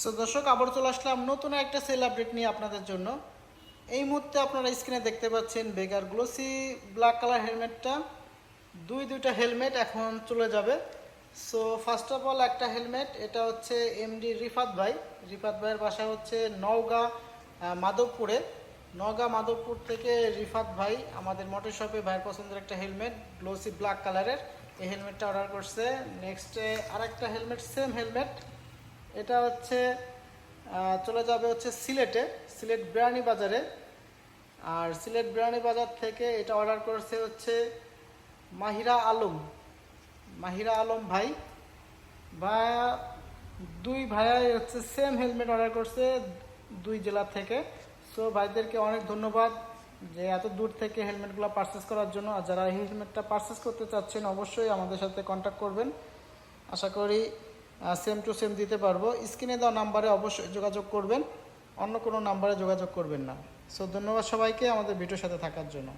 So দর্শক, আবার চলে আসলাম নতুন একটা সেল আপডেট নিয়ে আপনাদের জন্য। এই মুহূর্তে আপনারা স্ক্রিনে দেখতে পাচ্ছেন বেগার গ্লোসি ব্ল্যাক কালার হেলমেটটা। দুইটা হেলমেট এখন চলে যাবে। সো ফার্স্ট অফ অল একটা হেলমেট, এটা হচ্ছে এমডি রিফাত ভাই। রিফাত ভাইয়ের বাসা হচ্ছে নওগাঁ মাধবপুরে। নওগাঁ মাধবপুর থেকে রিফাত ভাই আমাদের মোটর শপে ভাইয়ের পছন্দের একটা হেলমেট গ্লোসি ব্ল্যাক কালারের এই হেলমেটটা অর্ডার করছে। নেক্সটে আরেকটা হেলমেট, সেম হেলমেট, এটা হচ্ছে চলে যাবে হচ্ছে সিলেট বিরানি বাজারে। আর সিলেট বিরানি বাজার থেকে এটা অর্ডার করেছে হচ্ছে মাহিরা আলম ভাই। ভাইয়া, দুই ভাইয়াই হচ্ছে সেম হেলমেট অর্ডার করছে দুই জেলা থেকে। সো ভাইদেরকে অনেক ধন্যবাদ যে এত দূর থেকে হেলমেটগুলো পারচেস করার জন্য। আর যারা এই হেলমেটটা পারচেস করতে চাচ্ছেন অবশ্যই আমাদের সাথে কন্ট্যাক্ট করবেন। আশা করি সেম টু সেম দিতে পারবো। স্ক্রিনে দেওয়া নাম্বারে অবশ্যই যোগাযোগ করবেন, অন্য কোনো নাম্বারে যোগাযোগ করবেন না। সো ধন্যবাদ সবাইকে আমাদের ভিডিওর সাথে থাকার জন্য।